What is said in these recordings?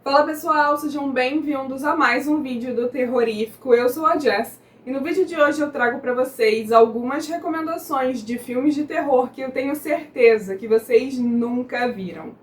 Fala pessoal, sejam bem-vindos a mais um vídeo do Terrorífico. Eu sou a Jess e no vídeo de hoje eu trago para vocês algumas recomendações de filmes de terror que eu tenho certeza que vocês nunca viram.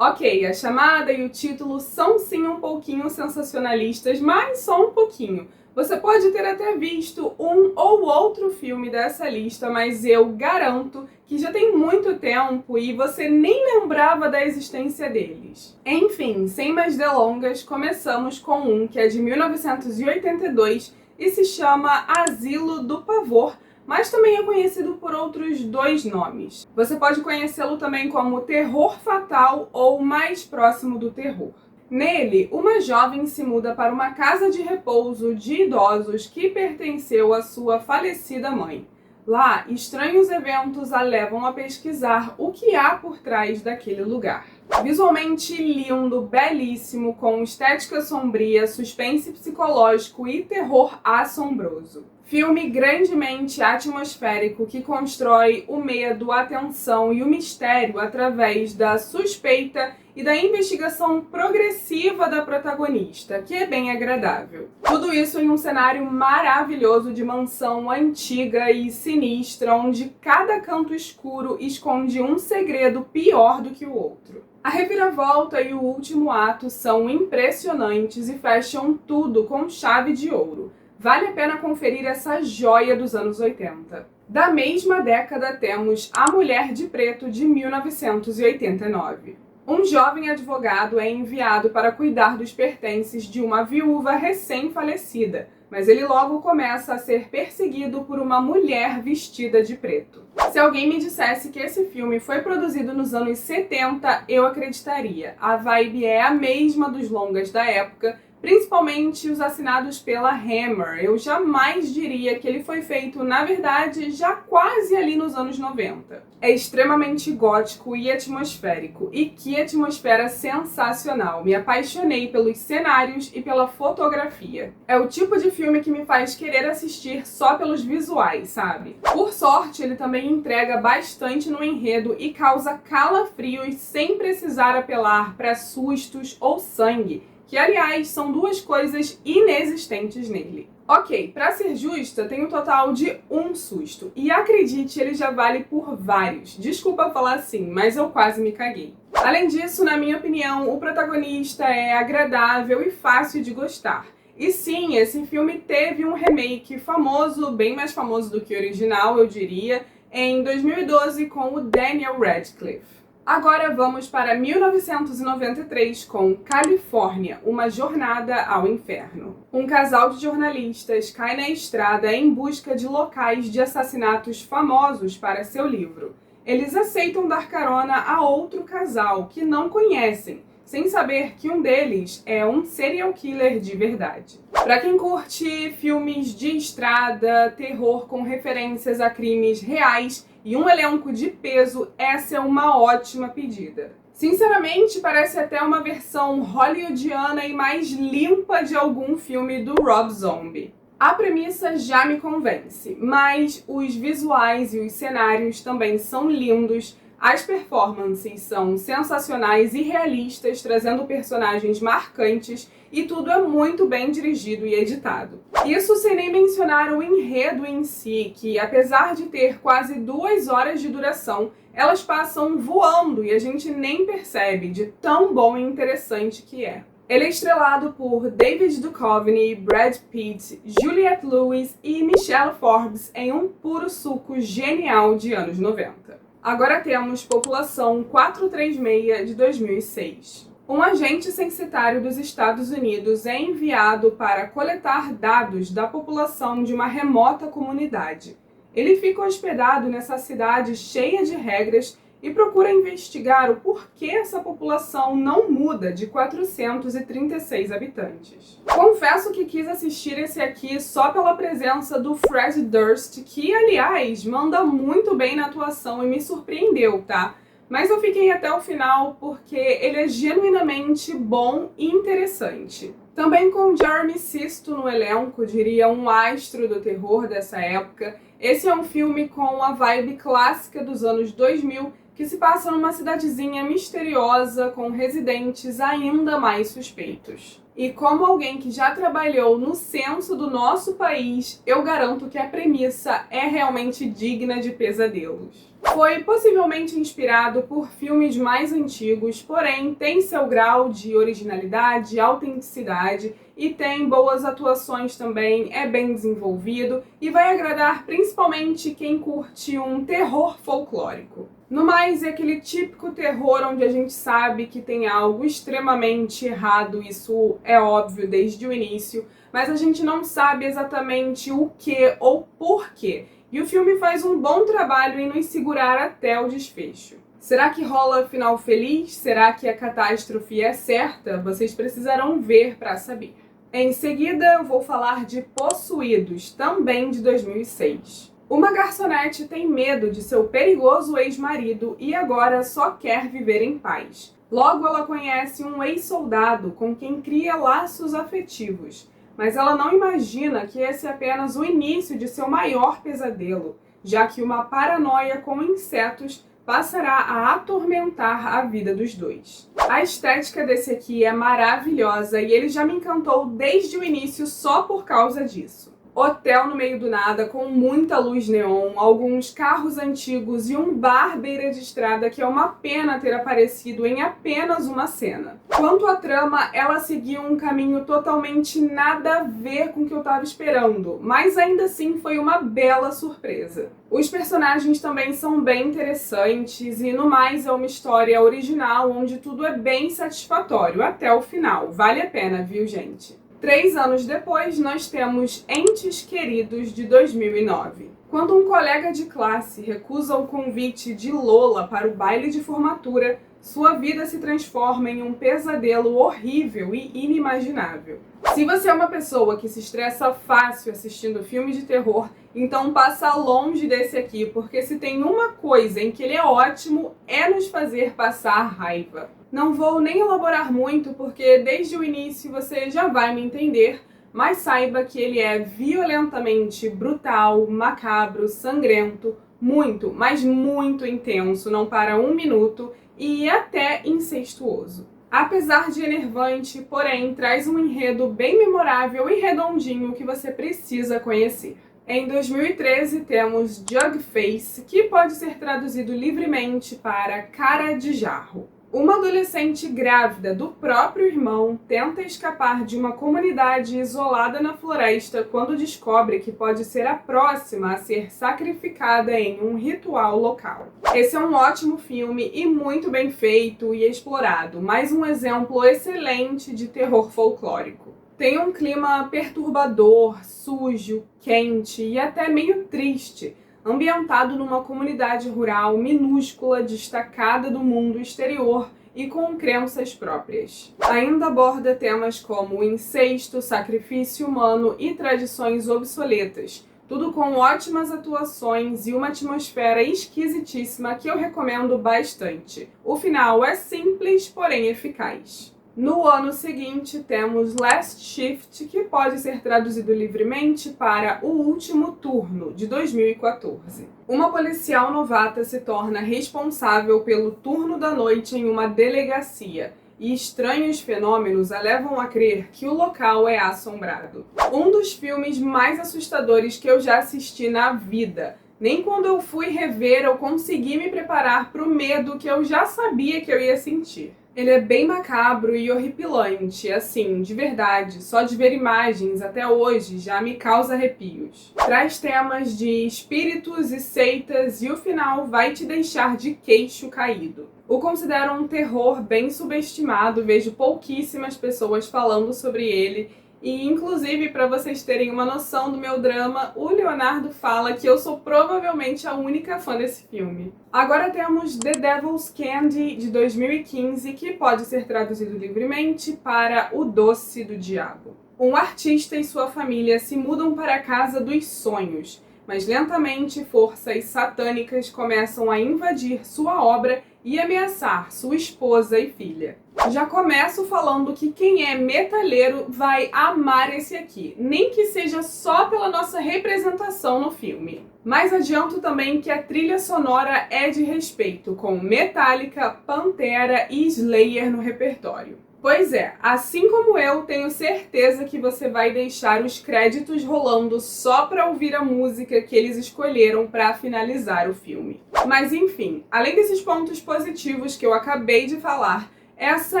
Ok, a chamada e o título são sim um pouquinho sensacionalistas, mas só um pouquinho. Você pode ter até visto um ou outro filme dessa lista, mas eu garanto que já tem muito tempo e você nem lembrava da existência deles. Enfim, sem mais delongas, começamos com um que é de 1982 e se chama Asilo do Pavor, mas também é conhecido por outros dois nomes. Você pode conhecê-lo também como Terror Fatal ou Mais Próximo do Terror. Nele, uma jovem se muda para uma casa de repouso de idosos que pertenceu à sua falecida mãe. Lá, estranhos eventos a levam a pesquisar o que há por trás daquele lugar. Visualmente lindo, belíssimo, com estética sombria, suspense psicológico e terror assombroso. Filme grandemente atmosférico que constrói o medo, a tensão e o mistério através da suspeita e da investigação progressiva da protagonista, que é bem agradável. Tudo isso em um cenário maravilhoso de mansão antiga e sinistra, onde cada canto escuro esconde um segredo pior do que o outro. A reviravolta e o último ato são impressionantes e fecham tudo com chave de ouro. Vale a pena conferir essa joia dos anos 80. Da mesma década temos A Mulher de Preto, de 1989. Um jovem advogado é enviado para cuidar dos pertences de uma viúva recém-falecida, mas ele logo começa a ser perseguido por uma mulher vestida de preto. Se alguém me dissesse que esse filme foi produzido nos anos 70, eu acreditaria. A vibe é a mesma dos longas da época, principalmente os assinados pela Hammer. Eu jamais diria que ele foi feito, na verdade, já quase ali nos anos 90. É extremamente gótico e atmosférico. E que atmosfera sensacional! Me apaixonei pelos cenários e pela fotografia. É o tipo de filme que me faz querer assistir só pelos visuais, sabe? Por sorte, ele também entrega bastante no enredo e causa calafrios sem precisar apelar para sustos ou sangue, que, aliás, são duas coisas inexistentes nele. Ok, pra ser justa, tem um total de um susto. E acredite, ele já vale por vários. Desculpa falar assim, mas eu quase me caguei. Além disso, na minha opinião, o protagonista é agradável e fácil de gostar. E sim, esse filme teve um remake famoso, bem mais famoso do que o original, eu diria, em 2012 com o Daniel Radcliffe. Agora vamos para 1993 com Califórnia, uma jornada ao inferno. Um casal de jornalistas cai na estrada em busca de locais de assassinatos famosos para seu livro. Eles aceitam dar carona a outro casal que não conhecem, sem saber que um deles é um serial killer de verdade. Para quem curte filmes de estrada, terror com referências a crimes reais e um elenco de peso, essa é uma ótima pedida. Sinceramente, parece até uma versão hollywoodiana e mais limpa de algum filme do Rob Zombie. A premissa já me convence, mas os visuais e os cenários também são lindos. As performances são sensacionais e realistas, trazendo personagens marcantes, e tudo é muito bem dirigido e editado. Isso sem nem mencionar o enredo em si, que apesar de ter quase 2 horas de duração, elas passam voando e a gente nem percebe de tão bom e interessante que é. Ele é estrelado por David Duchovny, Brad Pitt, Juliette Lewis e Michelle Forbes em um puro suco genial de anos 90. Agora temos População 436, de 2006. Um agente censitário dos Estados Unidos é enviado para coletar dados da população de uma remota comunidade. Ele fica hospedado nessa cidade cheia de regras e procura investigar o porquê essa população não muda de 436 habitantes. Confesso que quis assistir esse aqui só pela presença do Fred Durst, que, aliás, manda muito bem na atuação e me surpreendeu, tá? Mas eu fiquei até o final porque ele é genuinamente bom e interessante. Também com Jeremy Sisto no elenco, diria um astro do terror dessa época. Esse é um filme com a vibe clássica dos anos 2000, que se passa numa cidadezinha misteriosa com residentes ainda mais suspeitos. E como alguém que já trabalhou no censo do nosso país, eu garanto que a premissa é realmente digna de pesadelos. Foi possivelmente inspirado por filmes mais antigos, porém tem seu grau de originalidade, autenticidade e tem boas atuações também, é bem desenvolvido e vai agradar principalmente quem curte um terror folclórico. No mais, é aquele típico terror onde a gente sabe que tem algo extremamente errado, isso é óbvio desde o início, mas a gente não sabe exatamente o que ou porquê. E o filme faz um bom trabalho em nos segurar até o desfecho. Será que rola final feliz? Será que a catástrofe é certa? Vocês precisarão ver para saber. Em seguida, eu vou falar de Possuídos, também de 2006. Uma garçonete tem medo de seu perigoso ex-marido e agora só quer viver em paz. Logo, ela conhece um ex-soldado com quem cria laços afetivos. Mas ela não imagina que esse é apenas o início de seu maior pesadelo, já que uma paranoia com insetos passará a atormentar a vida dos dois. A estética desse aqui é maravilhosa e ele já me encantou desde o início só por causa disso. Hotel no meio do nada, com muita luz neon, alguns carros antigos e um bar beira de estrada que é uma pena ter aparecido em apenas uma cena. Quanto à trama, ela seguiu um caminho totalmente nada a ver com o que eu estava esperando, mas ainda assim foi uma bela surpresa. Os personagens também são bem interessantes e, no mais, é uma história original onde tudo é bem satisfatório até o final. Vale a pena, viu, gente? 3 anos depois, nós temos Entes Queridos, de 2009. Quando um colega de classe recusa o convite de Lola para o baile de formatura, sua vida se transforma em um pesadelo horrível e inimaginável. Se você é uma pessoa que se estressa fácil assistindo filmes de terror, então passa longe desse aqui, porque se tem uma coisa em que ele é ótimo, é nos fazer passar raiva. Não vou nem elaborar muito, porque desde o início você já vai me entender, mas saiba que ele é violentamente brutal, macabro, sangrento, muito, mas muito intenso, não para um minuto, e até incestuoso. Apesar de enervante, porém, traz um enredo bem memorável e redondinho que você precisa conhecer. Em 2013 temos Jugface, que pode ser traduzido livremente para Cara de Jarro. Uma adolescente grávida do próprio irmão tenta escapar de uma comunidade isolada na floresta quando descobre que pode ser a próxima a ser sacrificada em um ritual local. Esse é um ótimo filme e muito bem feito e explorado, mais um exemplo excelente de terror folclórico. Tem um clima perturbador, sujo, quente e até meio triste, ambientado numa comunidade rural minúscula, destacada do mundo exterior e com crenças próprias. Ainda aborda temas como incesto, sacrifício humano e tradições obsoletas, tudo com ótimas atuações e uma atmosfera esquisitíssima que eu recomendo bastante. O final é simples, porém eficaz. No ano seguinte, temos Last Shift, que pode ser traduzido livremente para O Último Turno, de 2014. Uma policial novata se torna responsável pelo turno da noite em uma delegacia, e estranhos fenômenos a levam a crer que o local é assombrado. Um dos filmes mais assustadores que eu já assisti na vida. Nem quando eu fui rever eu consegui me preparar para o medo que eu já sabia que eu ia sentir. Ele é bem macabro e horripilante, assim, de verdade, só de ver imagens até hoje já me causa arrepios. Traz temas de espíritos e seitas e o final vai te deixar de queixo caído. O considero um terror bem subestimado, vejo pouquíssimas pessoas falando sobre ele. E, inclusive, para vocês terem uma noção do meu drama, o Leonardo fala que eu sou provavelmente a única fã desse filme. Agora temos The Devil's Candy, de 2015, que pode ser traduzido livremente para O Doce do Diabo. Um artista e sua família se mudam para a Casa dos Sonhos, mas lentamente forças satânicas começam a invadir sua obra e ameaçar sua esposa e filha. Já começo falando que quem é metaleiro vai amar esse aqui, nem que seja só pela nossa representação no filme. Mas adianto também que a trilha sonora é de respeito, com Metallica, Pantera e Slayer no repertório. Pois é, assim como eu, tenho certeza que você vai deixar os créditos rolando só para ouvir a música que eles escolheram para finalizar o filme. Mas enfim, além desses pontos positivos que eu acabei de falar, essa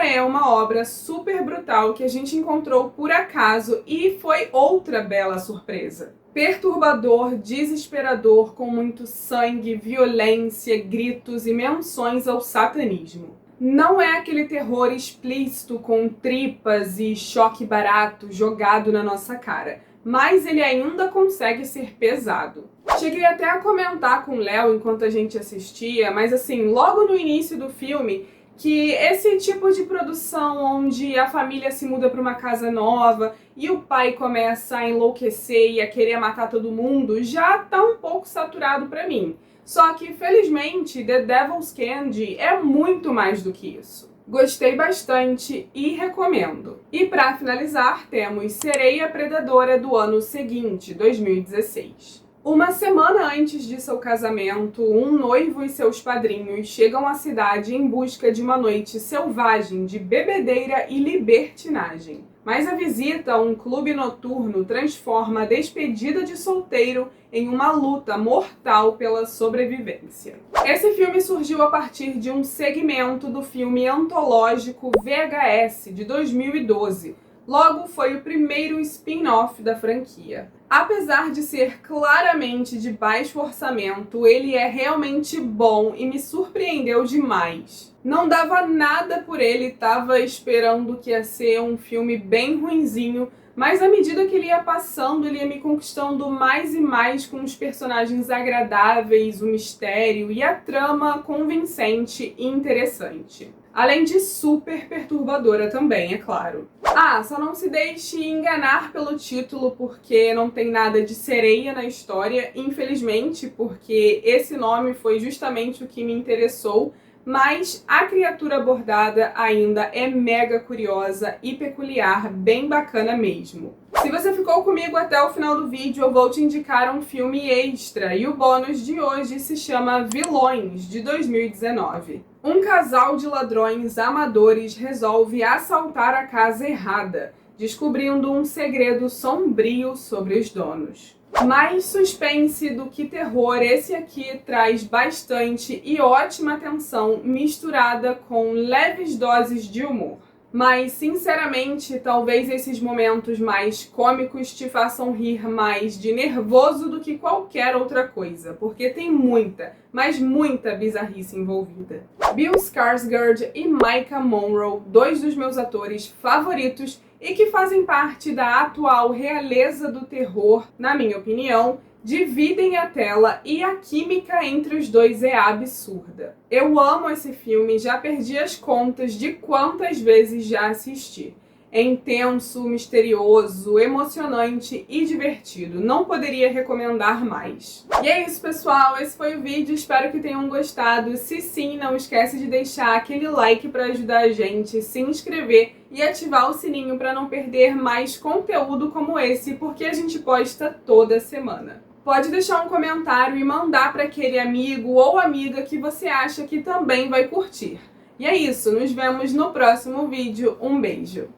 é uma obra super brutal que a gente encontrou por acaso e foi outra bela surpresa. Perturbador, desesperador, com muito sangue, violência, gritos e menções ao satanismo. Não é aquele terror explícito com tripas e choque barato jogado na nossa cara, mas ele ainda consegue ser pesado. Cheguei até a comentar com o Léo enquanto a gente assistia, mas assim, logo no início do filme, que esse tipo de produção onde a família se muda para uma casa nova e o pai começa a enlouquecer e a querer matar todo mundo já tá um pouco saturado para mim. Só que, felizmente, The Devil's Candy é muito mais do que isso. Gostei bastante e recomendo. E para finalizar, temos Sereia Predadora do ano seguinte, 2016. Uma semana antes de seu casamento, um noivo e seus padrinhos chegam à cidade em busca de uma noite selvagem de bebedeira e libertinagem. Mas a visita a um clube noturno transforma a despedida de solteiro em uma luta mortal pela sobrevivência. Esse filme surgiu a partir de um segmento do filme antológico VHS de 2012. Logo, foi o primeiro spin-off da franquia. Apesar de ser claramente de baixo orçamento, ele é realmente bom e me surpreendeu demais. Não dava nada por ele, tava esperando que ia ser um filme bem ruinzinho, mas à medida que ele ia passando, ele ia me conquistando mais e mais com os personagens agradáveis, o mistério e a trama convincente e interessante. Além de super perturbadora também, é claro. Ah, só não se deixe enganar pelo título, porque não tem nada de sereia na história, infelizmente, porque esse nome foi justamente o que me interessou, mas a criatura abordada ainda é mega curiosa e peculiar, bem bacana mesmo. Se você ficou comigo até o final do vídeo, eu vou te indicar um filme extra, e o bônus de hoje se chama Vilões, de 2019. Um casal de ladrões amadores resolve assaltar a casa errada, descobrindo um segredo sombrio sobre os donos. Mais suspense do que terror, esse aqui traz bastante e ótima tensão misturada com leves doses de humor. Mas, sinceramente, talvez esses momentos mais cômicos te façam rir mais de nervoso do que qualquer outra coisa, porque tem muita, mas muita bizarrice envolvida. Bill Skarsgård e Maika Monroe, dois dos meus atores favoritos e que fazem parte da atual realeza do terror, na minha opinião, dividem a tela e a química entre os dois é absurda. Eu amo esse filme, já perdi as contas de quantas vezes já assisti. É intenso, misterioso, emocionante e divertido. Não poderia recomendar mais. E é isso, pessoal. Esse foi o vídeo. Espero que tenham gostado. Se sim, não esquece de deixar aquele like para ajudar a gente, se inscrever e ativar o sininho para não perder mais conteúdo como esse, porque a gente posta toda semana. Pode deixar um comentário e mandar para aquele amigo ou amiga que você acha que também vai curtir. E é isso. Nos vemos no próximo vídeo. Um beijo!